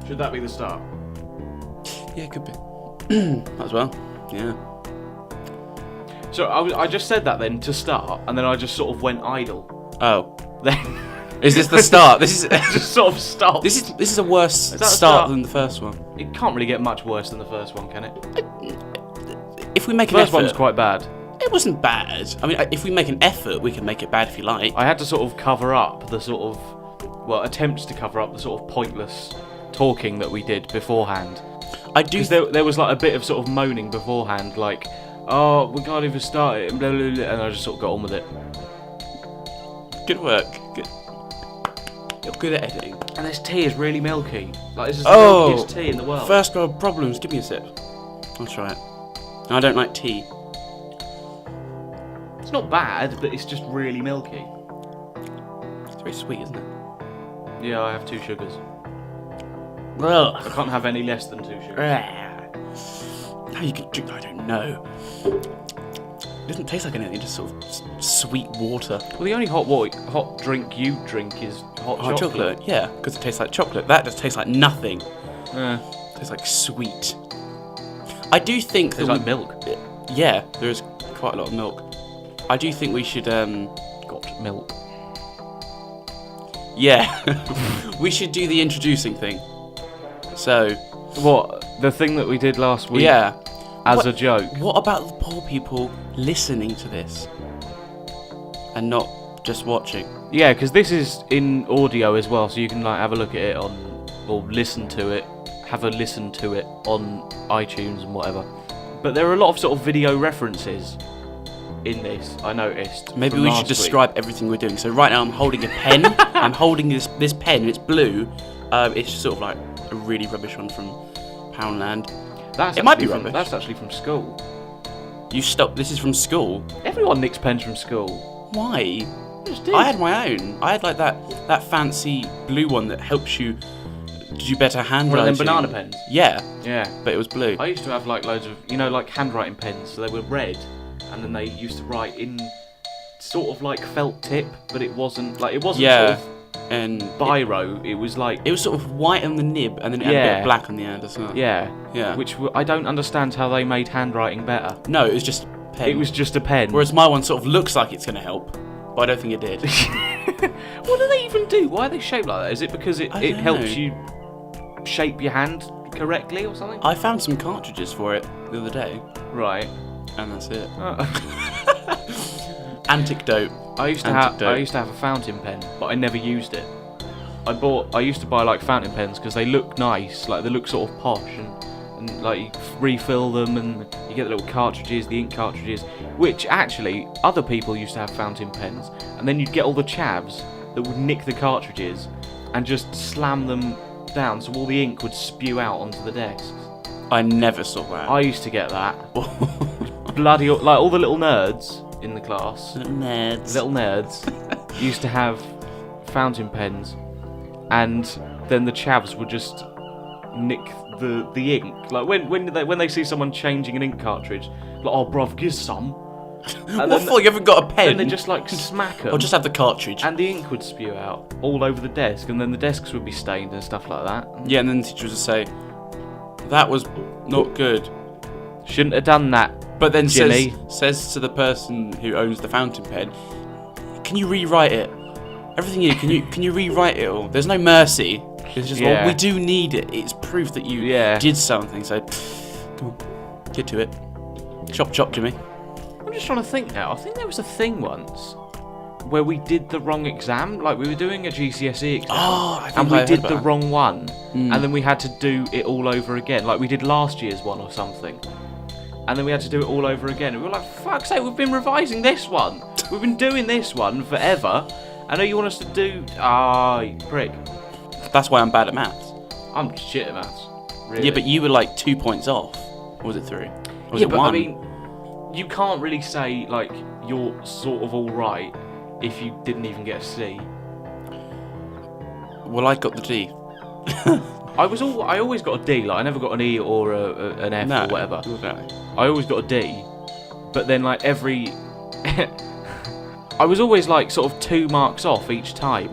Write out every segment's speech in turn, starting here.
Should that be the start? Yeah, it could be. Might as well. Yeah. So I just said that then to start, and then I just sort of went idle. Oh. Then Is this the start? This is just sort of stopped. This is a worse start than the first one. It can't really get much worse than the first one, can it? If we make The an first one was effort, quite bad. it wasn't bad. I mean, if we make an effort, we can make it bad if you like. I had to sort of cover up the sort of, attempts to cover up the sort of pointless talking that we did beforehand. I do. Because there was like a bit of sort of moaning beforehand, like, oh, we can't even start it, and blah, blah, blah, and I just sort of got on with it. Good work. Good. You're good at editing. And this tea is really milky. Like, this is the Oh, milkiest tea in the world. First world problems. Give me a sip. I'll try it. I don't like tea. It's not bad, but it's just really milky. It's very sweet, isn't it? Yeah, I have 2 sugars. Ugh. I can't have any less than 2 sugars. How you can drink? I don't know. It doesn't taste like anything. Just sort of sweet water. Well, the only hot drink you drink is hot chocolate. Yeah, because it tastes like chocolate. That just tastes like nothing. Yeah. It tastes like sweet. I do think Tastes like milk. Yeah, there is quite a lot of milk. I do think we should. Got milk. Yeah, we should do the introducing thing. So. What? The thing that we did last week? Yeah. As a joke. What about the poor people listening to this and not just watching? Yeah, because this is in audio as well, so you can like have a look at it or listen to it, have a listen to it on iTunes and whatever. But there are a lot of sort of video references in this, I noticed. Maybe we should describe everything we're doing. So right now I'm holding a pen. I'm holding this pen, it's blue. It's sort of like a really rubbish one from Poundland. It might be rubbish. That's actually from school. You stop. This is from school. Everyone nicks pens from school. Why? Just did. I had my own. I had like that fancy blue one that helps you do better handwriting. One of them banana pens? Yeah. Yeah. But it was blue. I used to have like loads of, like handwriting pens. So they were red, and then they used to write in sort of like felt tip, but it wasn't sort of and biro. It was like it was sort of white on the nib, and then it had a bit of black on the end as well. Yeah. Yeah. Which I don't understand how they made handwriting better. No, it was just a pen. It was just a pen. Whereas my one sort of looks like it's going to help, but I don't think it did. What do they even do? Why are they shaped like that? Is it because it helps you shape your hand correctly or something? I found some cartridges for it the other day. Right. And that's it. Oh. Anecdote. I used to have a fountain pen, but I never used it. I used to buy like fountain pens because they look nice, like they look sort of posh, and like you refill them and you get the little cartridges, the ink cartridges, which actually other people used to have fountain pens, and then you'd get all the chavs that would nick the cartridges and just slam them down so all the ink would spew out onto the desks. I never saw that. I used to get that. Bloody, like all the little nerds in the class. Little nerds used to have fountain pens, and then the chavs would just nick the ink. Like when they see someone changing an ink cartridge, like, oh bruv, give some. And what for? You haven't got a pen? Then they just like smack them. Or just have the cartridge. And the ink would spew out all over the desk, and then the desks would be stained and stuff like that. Yeah, and then the teacher would say, that was not good. Shouldn't have done that. But then Jimmy says to the person who owns the fountain pen, can you rewrite it? Everything here, can you rewrite it all? There's no mercy. It's just, well, we do need it. It's proof that you did something. So, come on, get to it. Chop, chop, Jimmy. I'm just trying to think now. I think there was a thing once where we did the wrong exam. Like we were doing a GCSE exam, and we did the wrong one, and then we had to do it all over again. Like we did last year's one or something. And then we had to do it all over again. And we were like, fuck's sake, we've been revising this one. We've been doing this one forever. I know you want us to do... you prick. That's why I'm bad at maths. I'm shit at maths. Really. Yeah, but you were like 2 points off. Or was it 3? Or was it 1? I mean, you can't really say, like, you're sort of alright if you didn't even get a C. Well, I got the D. I always got a D, like I never got an E or an F or whatever. No. I always got a D, but then like I was always like sort of 2 marks off each time.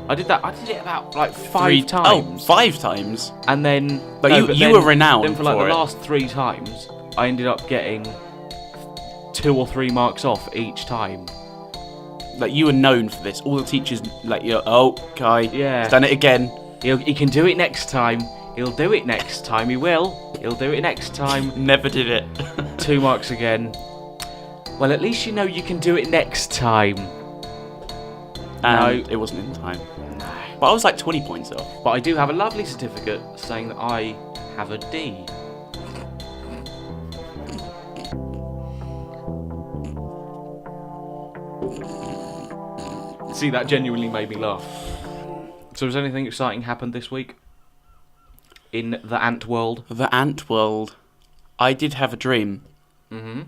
I did that. I did it about like 5 times. Oh, 5 times? And then... But you were renowned Then for like for the it. last 3 times, I ended up getting 2 or 3 marks off each time. Like, you were known for this. All the teachers, like, Kai, Yeah. he's done it again. He can do it next time. He'll do it next time. He will. He'll do it next time. Never did it. 2 marks again. Well, at least you know you can do it next time. And it wasn't in time. No. But I was like 20 points off. But I do have a lovely certificate saying that I have a D. See, that genuinely made me laugh. So has anything exciting happened this week? In the ant world? The ant world. I did have a dream. Mm-hmm.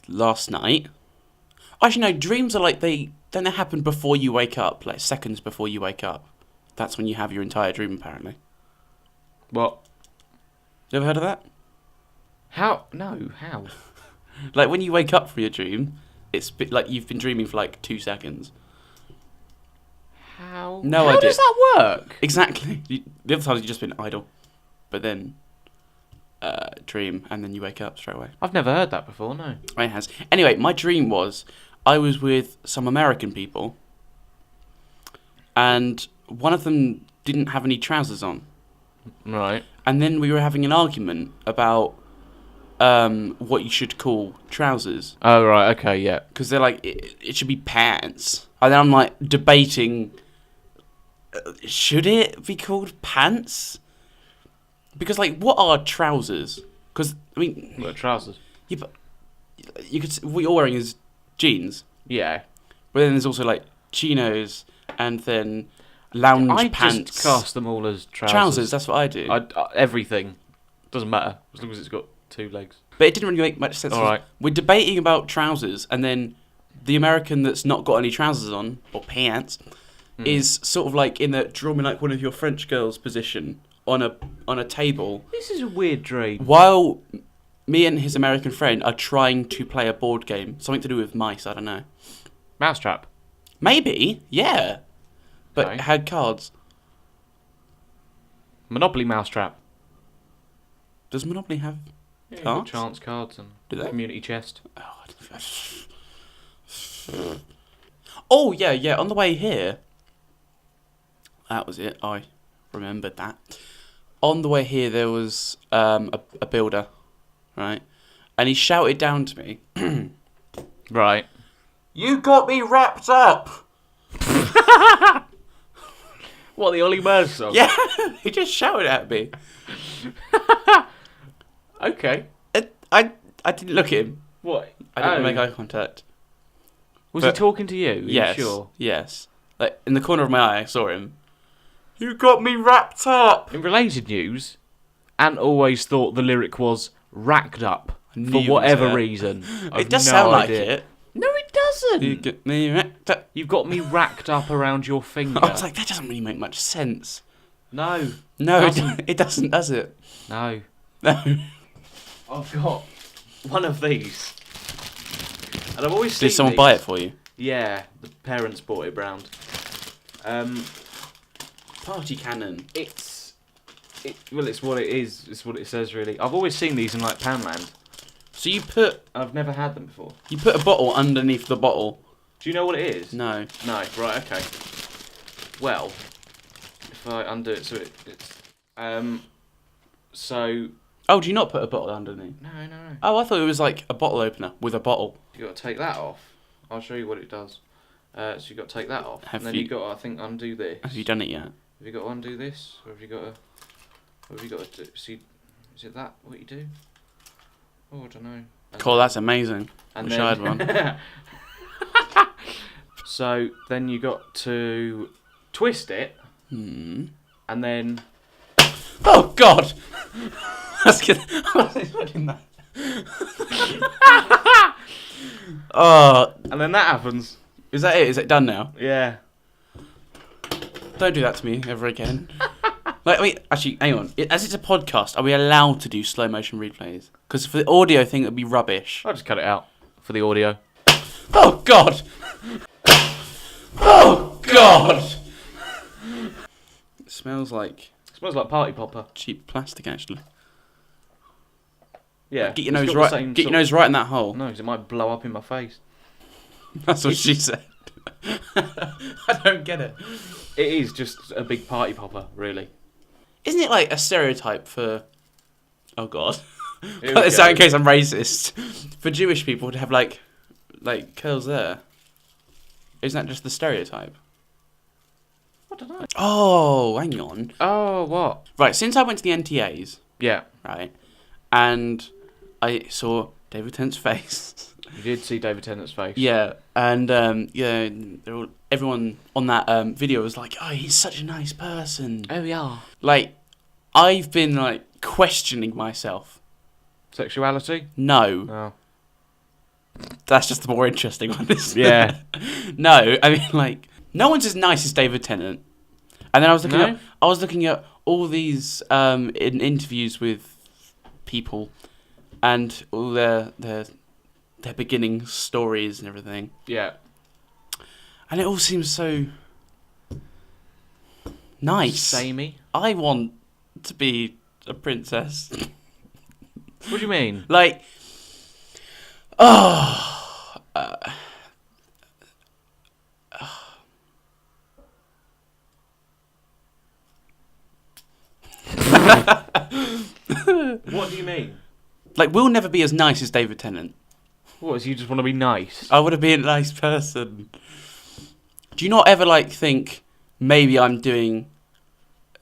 Last night. Actually, no, dreams are like don't they happen before you wake up, like seconds before you wake up. That's when you have your entire dream, apparently. What? You ever heard of that? How? No, how? Like, when you wake up from your dream, it's like you've been dreaming for like 2 seconds. How? No How idea. does that work? Exactly. The other times you've just been idle. But then, dream, and then you wake up straight away. I've never heard that before, no. It has. Anyway, my dream was I was with some American people, and one of them didn't have any trousers on. Right. And then we were having an argument about what you should call trousers. Oh, right, okay, yeah. Because they're like, it should be pants. And then I'm like debating, should it be called pants? Because, like, what are trousers? Because, I mean... What, trousers? Yeah, but you could what you're wearing is jeans. Yeah. But then there's also, like, chinos and then lounge pants. I just class them all as trousers. Trousers, that's what I do. Everything. Doesn't matter, as long as it's got 2 legs. But it didn't really make much sense. All right. We're debating about trousers, and then the American that's not got any trousers on, or pants, is sort of like in the, draw me like one of your French girls position on a table. This is a weird dream. While me and his American friend are trying to play a board game. Something to do with mice, I don't know. Mousetrap. Maybe, yeah. But Okay. it had cards. Monopoly Mousetrap. Does Monopoly have Yeah, cards? chance cards and Do they? community chest. Oh, yeah, on the way here. That was it, I remembered that. On the way here, there was a builder, right? And he shouted down to me. Right. You got me wrapped up! What, the Ollie Murs song? Yeah, he just shouted at me. Okay. I didn't look at him. What? I didn't make eye contact. Was But- he talking to you? Are Yes, you sure? yes. Like, in the corner of my eye, I saw him. You got me wrapped up! In related news, Ant always thought the lyric was racked up knew for it was whatever there. reason. It does sound like idea. it. No, it doesn't. You get me wrapped up. You've got me racked up around your finger. I was like, that doesn't really make much sense. No. No, Doesn't. it doesn't, does it? No. No. I've got one of these. And I've always seen Did someone these. buy it for you? Yeah, the parents bought it round. Party cannon. It's what it is. It's what it says, really. I've always seen these in, like, Poundland. So you put I've never had them before. a bottle underneath the bottle. Do you know what it is? No. No, right, okay. Well, if I undo it so it's... So... Oh, do you not put a bottle underneath? No. Oh, I thought it was like a bottle opener with a bottle. You got to take that off. I'll show you what it does. So you got to take that off. Have and then you- you got to, I think, undo this. Have you done it yet? Have you got to undo this? Or have you got to... What have you got to do? See, is it that what you do? Oh, I don't know. Cool, that's amazing. And Wish I had one. So then you got to twist it, Hmm. and then... Oh, God! That's good. I wasn't expecting that. Oh, And then that happens. is that it? Is it done now? Yeah. Don't do that to me ever again. Like, I mean, actually, hang on. As it's a podcast, are we allowed to do slow motion replays? Because for the audio thing, it would be rubbish. I'll just cut it out for the audio. Oh, God! Oh God! It smells like party popper. cheap plastic, actually. Yeah. Get your nose right. Get your nose right in that hole. No, because it might blow up in my face. That's what she said. I don't get it. It is just a big party popper, really. Isn't it like a stereotype for? Oh God. It's out in case I'm racist. For Jewish people to have like curls there. Isn't that just the stereotype? I don't know. Oh, hang on. Oh, what? Right, since I went to the NTAs, Yeah. right, and I saw David Tennant's face. You did see David Tennant's face. Yeah, and everyone on that video was like, "Oh, he's such a nice person." Oh, yeah. Like, I've been like questioning myself. Sexuality? No. Oh. That's just the more interesting one, isn't Yeah. it? No, I mean, like, no one's as nice as David Tennant. And then I was looking at all these in interviews with people and all their beginning stories and everything. Yeah. And it all seems so nice. Samey. I want to be a princess. What do you mean? Like, What do you mean? like, we'll never be as nice as David Tennant. What, so you just want to be nice? I want to be a nice person. Do you not ever, like, think, maybe I'm doing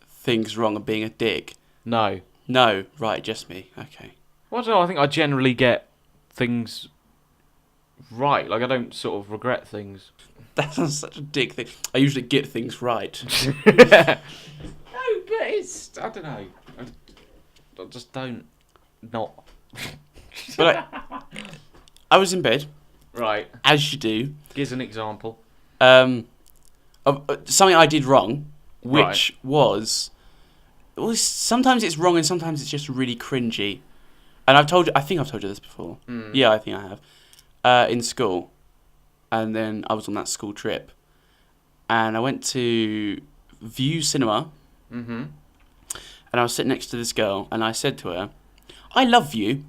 things wrong and being a dick? No. No, right, just me. Okay. Well, I don't know, I think I generally get things right. Like, I don't sort of regret things. That sounds such a dick thing. I usually get things right. No, but it's... I don't know. I just don't... Not... But I was in bed, Right. as you do. Gives an example. Of something I did wrong, which was... Well, sometimes it's wrong and sometimes it's just really cringy. And I think I've told you this before. Mm. Yeah, I think I have. In school. And then I was on that school trip. And I went to View Cinema. Mm-hmm. And I was sitting next to this girl. And I said to her, I love View.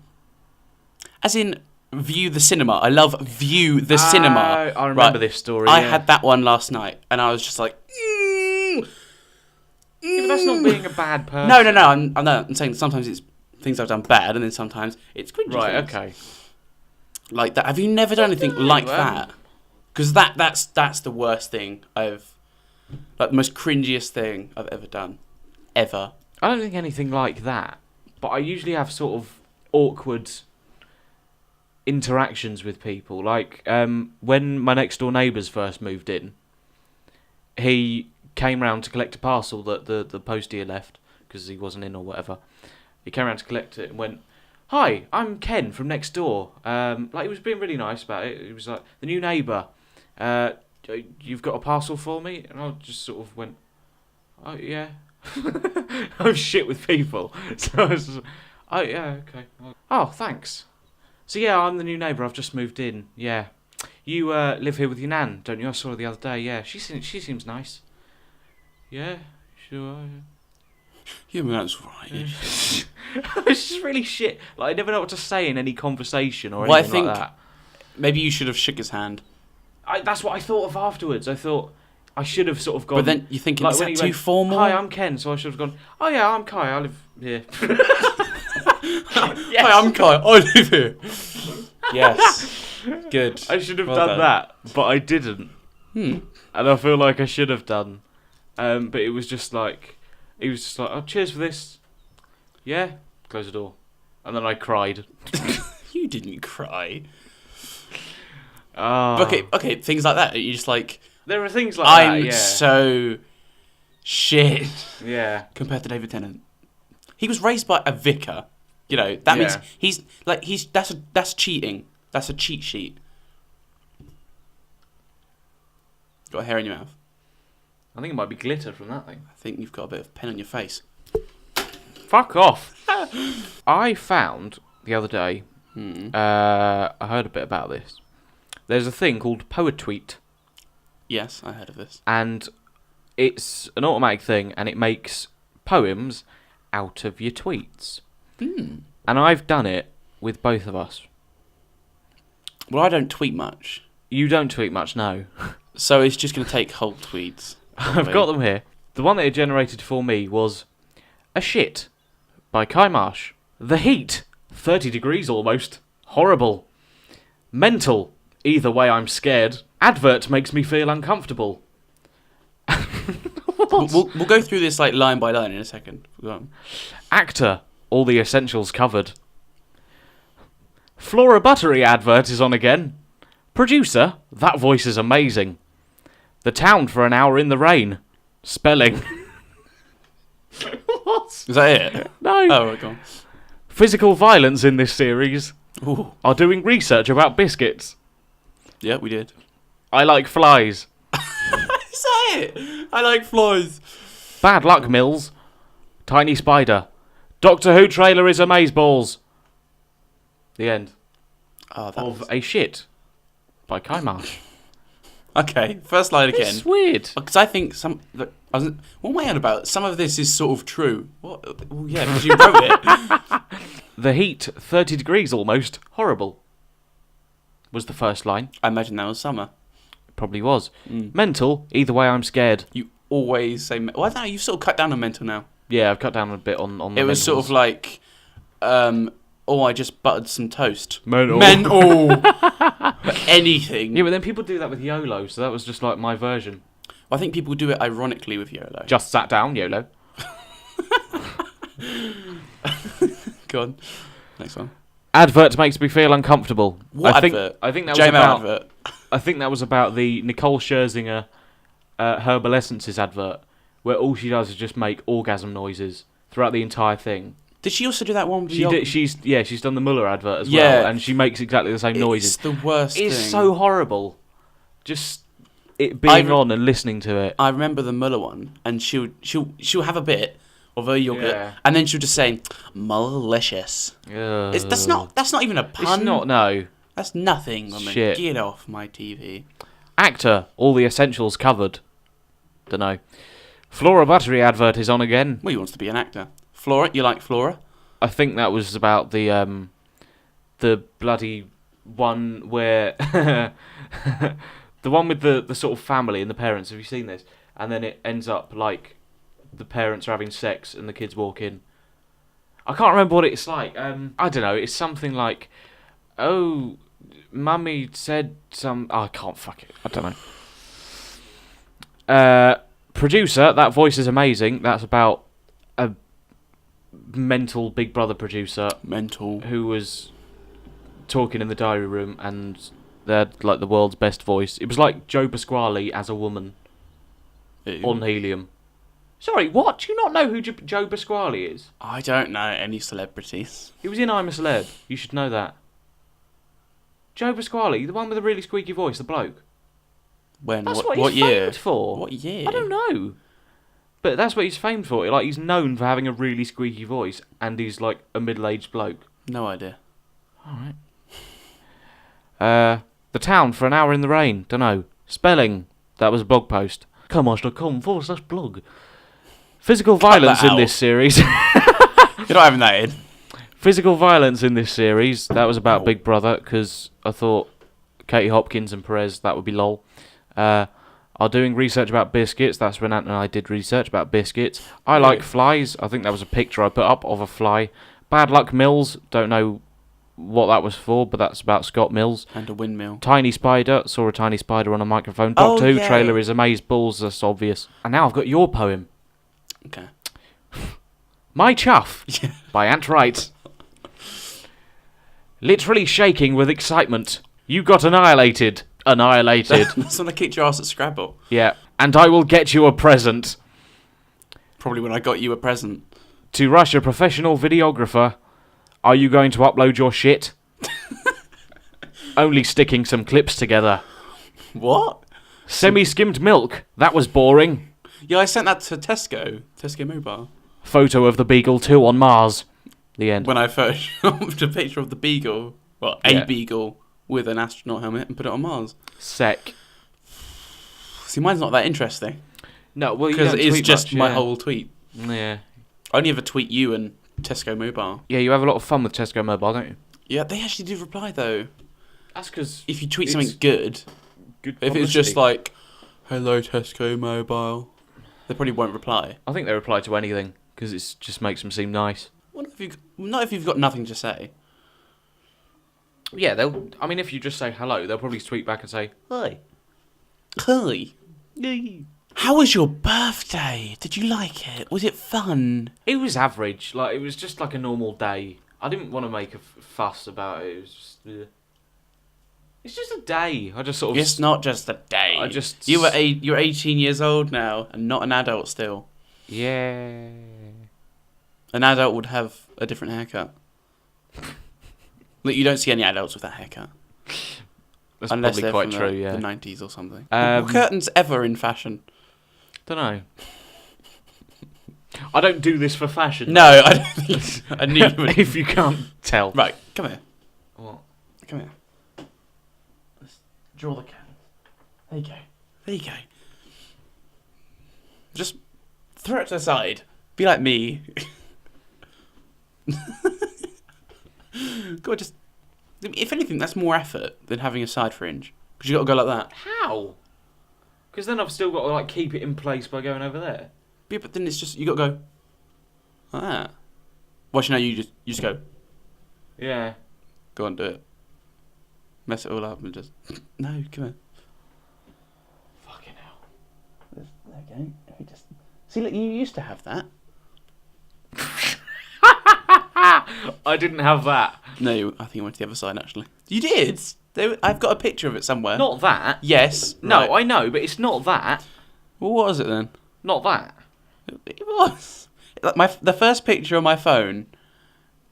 As in, View the Cinema. I love View the Cinema. I remember this story. I yeah. had that one last night. And I was just like... Yeah, but that's not being a bad person. No. I'm saying sometimes it's things I've done bad, and then sometimes it's cringy. Right. things. Okay. Like that. Have you never done anything like that? Because that's the worst thing like the most cringiest thing I've ever done, ever. I don't think anything like that, but I usually have sort of awkward interactions with people. Like when my next door neighbours first moved in, he came round to collect a parcel that the postie had left because he wasn't in or whatever. He came round to collect it and went, "Hi, I'm Ken from next door." Like he was being really nice about it. He was like, "The new neighbour, you've got a parcel for me?" And I just sort of went, "Oh yeah." I'm shit with people, so I was just, "Oh yeah, okay." "Oh, thanks." "So yeah, I'm the new neighbour. I've just moved in. Yeah, you live here with your nan, don't you? I saw her the other day. Yeah, she seems nice." "Yeah, sure." Yeah, but that's right. It's just really shit. Like I never know what to say in any conversation or Well, anything like that. Maybe you should have shook his hand. That's what I thought of afterwards. I thought I should have sort of gone. But then you're thinking, like, is when that he too went, formal? "Hi, I'm Ken." So I should have gone, "Oh yeah, I'm Kai. I live here." Yes. "Hi, I'm Kai. I live here." Yes. Good. I should have Well done done. that, but I didn't. Hmm. And I feel like I should have done. But it was just like, he was just like, "Oh, cheers for this." "Yeah." Close the door. And then I cried. You didn't cry. Oh. Okay, things like that. You just like, There are things like that, I'm yeah. so shit Yeah. compared to David Tennant. He was raised by a vicar. You know, that means that's cheating. That's a cheat sheet. Got a hair in your mouth. I think it might be glitter from that thing. I think you've got a bit of pen on your face. Fuck off. I found the other day, I heard a bit about this. There's a thing called Poetweet. Yes, I heard of this. And it's an automatic thing, and it makes poems out of your tweets. Mm. And I've done it with both of us. Well, I don't tweet much. You don't tweet much, no. So it's just going to take whole tweets. I've got them here. The one that it generated for me was A Shit by Kaimarsh. The heat, 30 degrees almost. Horrible. Mental, either way I'm scared. Advert makes me feel uncomfortable. We'll go through this like line by line in a second. Go on. Actor, all the essentials covered. Flora Buttery advert is on again. Producer, that voice is amazing. The town for an hour in the rain. Spelling. What? Is that it? No. Oh, right, go on. Physical violence in this series. Ooh. Are doing research about biscuits. Yeah, we did. I like flies. Is that it? I like flies. Bad luck, Mills. Tiny spider. Doctor Who trailer is amazeballs. The end. Oh, that Of was... A Shit by Kaimarsh. Okay, first line again. It's weird. Because I think what am I on about? Some of this is sort of true. What? Well, yeah, because you wrote it. The heat, 30 degrees almost. Horrible. Was the first line. I imagine that was summer. It probably was. Mental, either way I'm scared. You always say... Well, I don't know, you've sort of cut down on mental now. Yeah, I've cut down a bit on the It was sort of like... I just buttered some toast. Mental. Anything. Yeah, but then people do that with YOLO, so that was just like my version. Well, I think people do it ironically with YOLO. Just sat down, YOLO. Go on. Next one. Advert makes me feel uncomfortable. What advert? I think that was JML about. advert. I think that was about the Nicole Scherzinger Herbal Essences advert, where all she does is just make orgasm noises throughout the entire thing. Did she also do that one? With She's done the Muller advert as Yeah. well, and she makes exactly the same noises. It's the worst thing. It's so horrible. Just it being on and listening to it. I remember the Muller one, and she'll have a bit of her yogurt, Yeah. and then she'll just say Mullerlicious. That's not even a pun. It's not, no. That's nothing, woman. Shit. Get off my TV. Actor, all the essentials covered. Dunno. Flora Buttery advert is on again. Well, he wants to be an actor. Flora, you like Flora? I think that was about the bloody one where the one with the sort of family and the parents. Have you seen this? And then it ends up like the parents are having sex and the kids walk in. I can't remember what it's like. I don't know. It's something like, oh, mummy said some. Oh, I can't fuck it. I don't know. Producer, that voice is amazing. That's about a mental Big Brother producer who was talking in the diary room, and they had like the world's best voice. It was like Joe Pasquale as a woman. Ew. On helium. Sorry, what? Do you not know who Joe Pasquale is? I don't know any celebrities. He was in I'm a Celeb. You should know that. Joe Pasquale, the one with the really squeaky voice, the bloke. When? That's what he's year? famed for. What year? I don't know. But that's what he's famed for. Like, he's known for having a really squeaky voice, and he's like a middle-aged bloke. No idea. Alright. The town for an hour in the rain. Dunno. Spelling. That was a blog post. Kaimarsh.com/blog. Physical violence in this series. You're not having that in. Physical violence in this series. That was about Big Brother, because I thought Katie Hopkins and Perez, that would be lol. Are doing research about biscuits. That's when Ant and I did research about biscuits. I like flies. I think that was a picture I put up of a fly. Bad luck, Mills. Don't know what that was for, but that's about Scott Mills. And a windmill. Tiny spider. Saw a tiny spider on a microphone. Oh, Doctor Who yeah. trailer is amazeballs. That's obvious. And now I've got your poem. Okay. My Chuff by Ant Wright. Literally shaking with excitement. You got annihilated. Annihilated. That's when I kicked your ass at Scrabble. Yeah. And I will get you a present. Probably when I got you a present. To rush a professional videographer. Are you going to upload your shit? Only sticking some clips together. What? Semi-skimmed milk. That was boring. Yeah, I sent that to Tesco Mobile. Photo of the Beagle 2 on Mars. The end. When I photoshopped a picture of the Beagle, a Beagle with an astronaut helmet and put it on Mars. Sec. See, mine's not that interesting. No, well, you because don't it's tweet just much, my yeah. whole tweet. Yeah. I only ever tweet you and Tesco Mobile. Yeah, you have a lot of fun with Tesco Mobile, don't you? Yeah, they actually do reply though. That's because if you tweet something good publicity. If it's just like, "Hello Tesco Mobile," they probably won't reply. I think they reply to anything because it just makes them seem nice. Not if you've got nothing to say. Yeah, they'll. I mean, if you just say hello, they'll probably tweet back and say hi. Hi. How was your birthday? Did you like it? Was it fun? It was average. Like, it was just like a normal day. I didn't want to make a fuss about it. It was just. It's just a day. I just sort of. It's not just a day. You're 18 years old now and not an adult still. Yeah. An adult would have a different haircut. Look, you don't see any adults with that haircut. That's unless probably they're quite from true, yeah. the 90s or something. Were curtains ever in fashion? Don't know. I don't do this for fashion. No, I don't think so. I knew you would. If you can't tell. Right, come here. What? Come here. Let's draw the curtains. There you go. There you go. Just throw it to the side. Be like me. Go on, just... If anything, that's more effort than having a side fringe. Because you got to go like that. How? Because then I've still got to like keep it in place by going over there. Yeah, but then it's just... You got to go... Like that. Watch now, you just go... Yeah. Go on, do it. Mess it all up and just... No, come here. Fucking hell. There we go. Let me just... See, look, you used to have that. I didn't have that. No, I think I went to the other side, actually. You did? I've got a picture of it somewhere. Not that. Yes. No, right. I know, but it's not that. Well, what was it then? Not that. It was. The first picture on my phone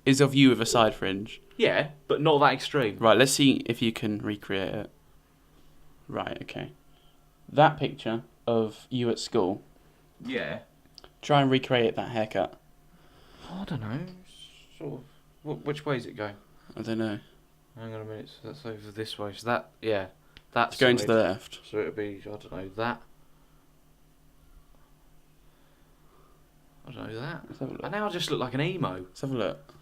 is of you with a side fringe. Yeah, but not that extreme. Right, let's see if you can recreate it. Right, okay. That picture of you at school. Yeah. Try and recreate that haircut. I don't know. Sort of. Which way is it going? I don't know. Hang on a minute. So that's over this way. So that, yeah. That's going to the left. So it'll be, I don't know, that. I don't know, that. Let's have a look. And now I just look like an emo. Let's have a look.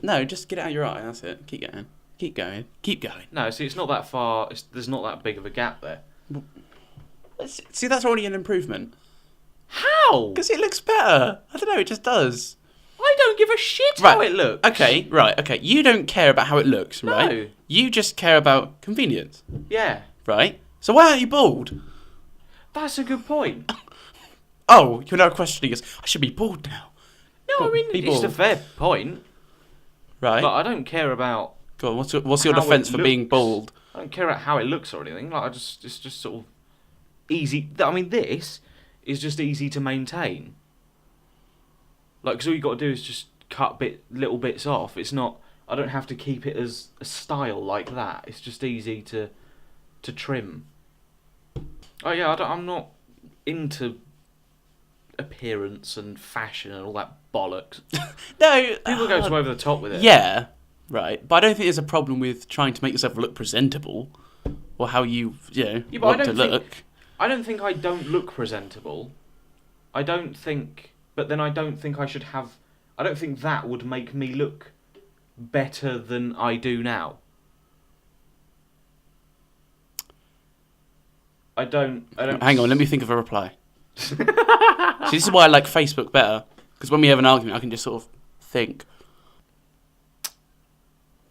No, just get it out of your eye. That's it. Keep going. Keep going. Keep going. No, see, it's not that far. There's not that big of a gap there. See, that's already an improvement. How? Because it looks better. I don't know, it just does. I don't give a shit how it looks. Okay, right, okay. You don't care about how it looks, right? No. You just care about convenience. Yeah. Right? So why aren't you bald? That's a good point. Oh, you're now questioning us. I should be bald now. No, I mean, it's a fair point. Right. But I don't care about... Go on, what's your defence for being bald? I don't care about how it looks or anything. Like, it's just sort of easy. I mean, this is just easy to maintain. Like, because all you got to do is just cut little bits off. It's not... I don't have to keep it as a style like that. It's just easy to trim. Oh, yeah, I'm not into appearance and fashion and all that bollocks. No. People go so over the top with it. Yeah, right. But I don't think there's a problem with trying to make yourself look presentable. Or how you want to look. I don't think I don't look presentable. I don't think... But then I don't think I should have... I don't think that would make me look better than I do now. I don't... Hang on, let me think of a reply. See, this is why I like Facebook better. Because when we have an argument, I can just sort of think.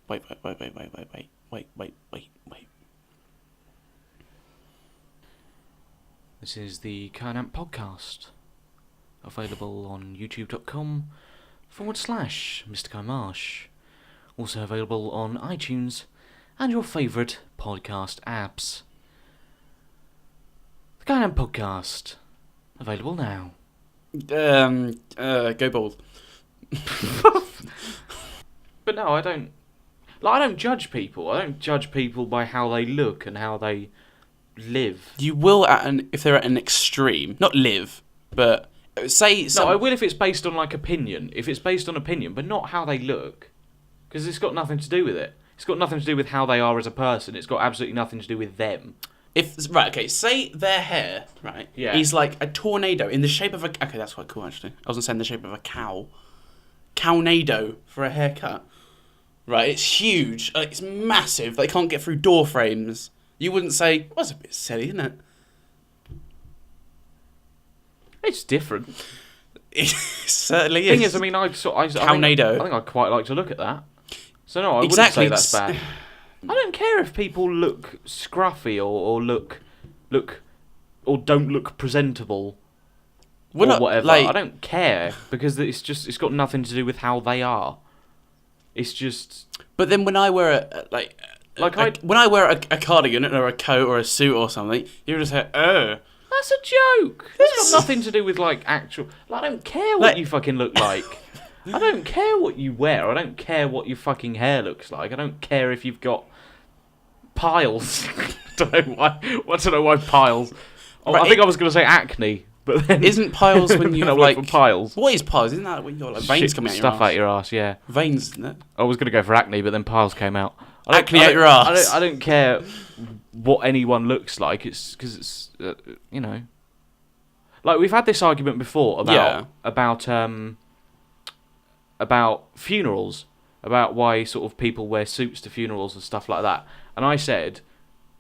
Wait. This is the Rant podcast. Available on youtube.com/mrkaimarsh. Also available on iTunes and your favourite podcast apps. The Rant podcast. Available now. Go bald. But no, I don't... Like, I don't judge people. I don't judge people by how they look and how they live. You will if they're at an extreme. Not live, but... No, I will if it's based on, like, opinion. If it's based on opinion, but not how they look. Because it's got nothing to do with it. It's got nothing to do with how they are as a person. It's got absolutely nothing to do with them. say their hair, right, is like a tornado in the shape of a... Okay, that's quite cool, actually. I was going to say in the shape of a cow. Cownado for a haircut. Right, it's huge. It's massive. They can't get through door frames. You wouldn't say, well, that's a bit silly, isn't it? It's different. It certainly is. The thing is, I mean, Cownado. I think I'd quite like to look at that. So no, I wouldn't say that's bad. I don't care if people look scruffy or look or don't look presentable or whatever. Like, I don't care because it's got nothing to do with how they are. It's just. But then when I wear when I wear a cardigan or a coat or a suit or something, you just say, "Oh, that's a joke." It's got nothing to do with like actual. Like, I don't care what you fucking look like. I don't care what you wear. I don't care what your fucking hair looks like. I don't care if you've got piles. I don't know why piles. Oh, right, I think I was going to say acne, but then isn't piles when you have like piles? What is piles? Isn't that when you got like veins coming out your ass? Stuff out your ass, yeah. Veins, isn't it? I was going to go for acne, but then piles came out. Acne out your ass. I don't care what anyone looks like. It's because it's you know, like we've had this argument before about funerals, about why sort of people wear suits to funerals and stuff like that. And I said,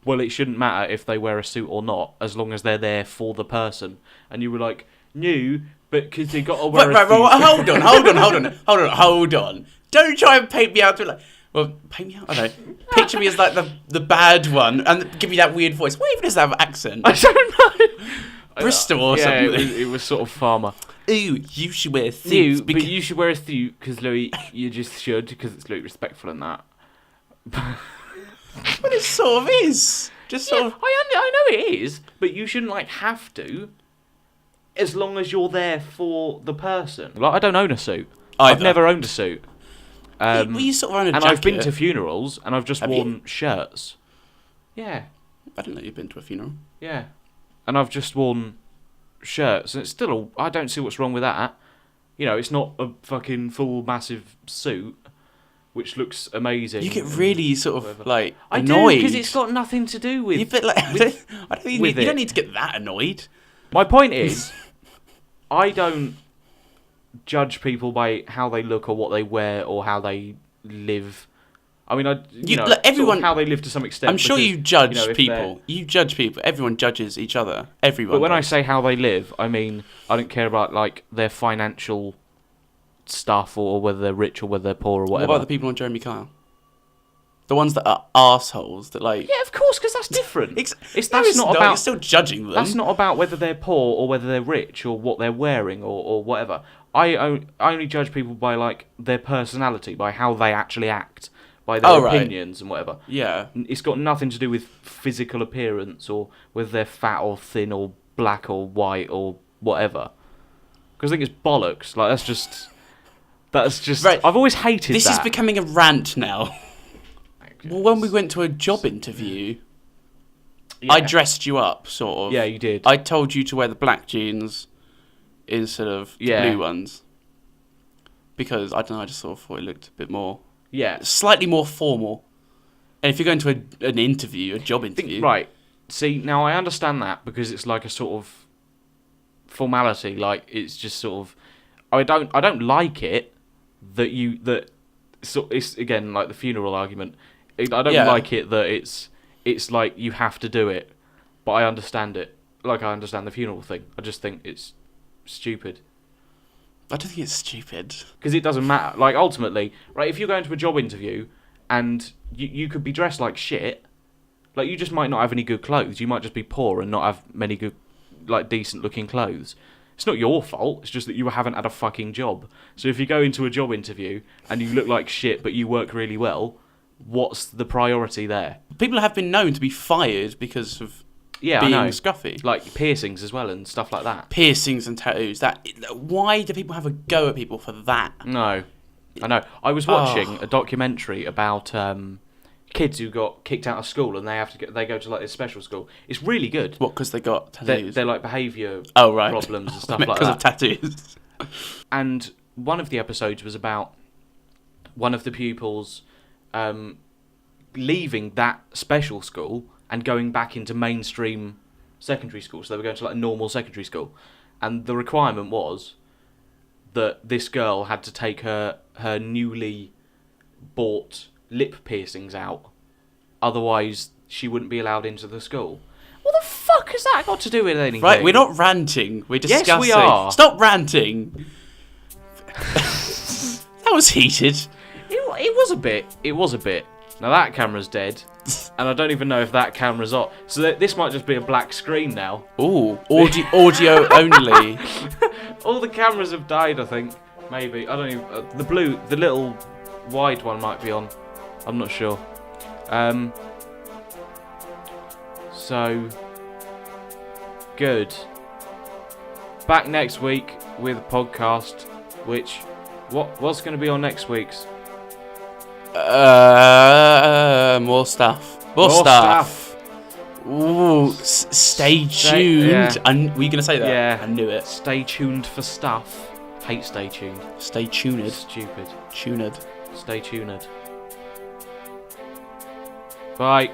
well, it shouldn't matter if they wear a suit or not, as long as they're there for the person. And you were like, no, but because they got to wear a suit. Hold on. Don't try and paint me out to like... Well, paint me out? I don't know. Picture me as like the bad one and give me that weird voice. What even is that accent? I don't know. Bristol or something. It was sort of farmer. Ooh, you should wear a suit. But you should wear a suit because, Louis, you just should, because it's, Louis, respectful and that. But it sort of is. Just sort of... I know it is, but you shouldn't, like, have to, as long as you're there for the person. Like, I don't own a suit. I've never owned a suit. Well, you sort of own a jacket. And I've been to funerals, and I've just worn shirts. Yeah. I didn't know you'd been to a funeral. Yeah. And I've just worn shirts, and it's still... I don't see what's wrong with that. You know, it's not a fucking full, massive suit, which looks amazing. You get really sort of, like, annoyed. I do, because it's got nothing to do with... You don't need to get that annoyed. My point is, I don't judge people by how they look or what they wear or how they live. I mean, everyone, sort of how they live to some extent. I'm sure you judge people. You judge people. Everyone judges each other. Everyone. But when I say how they live, I mean, I don't care about like their financial stuff or whether they're rich or whether they're poor or whatever. What about the people on Jeremy Kyle? The ones that are arseholes that like... Yeah, of course, because that's different. You're still judging them. That's not about whether they're poor or whether they're rich or what they're wearing or whatever. I only judge people by like their personality, by how they actually act, by their opinions and whatever. Yeah. It's got nothing to do with physical appearance or whether they're fat or thin or black or white or whatever. Because I think it's bollocks. Like, that's just... Right. I've always hated this. This is becoming a rant now. Well, when we went to a job interview, I dressed you up, sort of. Yeah, you did. I told you to wear the black jeans instead of the blue ones. Because, I don't know, I just sort of thought it looked a bit more... Yeah. Slightly more formal. And if you're going to an interview, a job interview... Right. See, now I understand that because it's like a sort of formality. Like, it's just sort of... I don't like it that so it's, again, like the funeral argument. I don't like it that it's like you have to do it. But I understand it. Like, I understand the funeral thing. I just think it's stupid. I don't think it's stupid. Because it doesn't matter. Like, ultimately, right, if you're going to a job interview and you could be dressed like shit, like, you just might not have any good clothes. You might just be poor and not have many good, like, decent-looking clothes. It's not your fault. It's just that you haven't had a fucking job. So if you go into a job interview and you look like shit but you work really well, what's the priority there? People have been known to be fired because of... Yeah, being I know. Scruffy. Like piercings as well and stuff like that. Piercings and tattoos. Why do people have a go at people for that? No. I know. I was watching a documentary about kids who got kicked out of school and they go to like this special school. It's really good. What, because they got tattoos? They're like behaviour problems and stuff like that. Because of tattoos. And one of the episodes was about one of the pupils leaving that special school and going back into mainstream secondary school. So they were going to like a normal secondary school. And the requirement was that this girl had to take her newly bought lip piercings out. Otherwise, she wouldn't be allowed into the school. What the fuck has that got to do with anything? Right, we're not ranting. We're discussing. Yes, we are. Stop ranting. That was heated. It was a bit. It was a bit. Now that camera's dead, and I don't even know if that camera's on. So this might just be a black screen now. Ooh, audio only. All the cameras have died, I think. Maybe. I don't even... the little wide one might be on. I'm not sure. So... Good. Back next week with a podcast, which... What's going to be on next week's? More stuff. More stuff. Ooh, stay tuned. Yeah. Were you going to say that? Yeah. I knew it. Stay tuned for stuff. Hate stay tuned. Stay tuned. Stupid. Tuned. Stay tuned. Bye.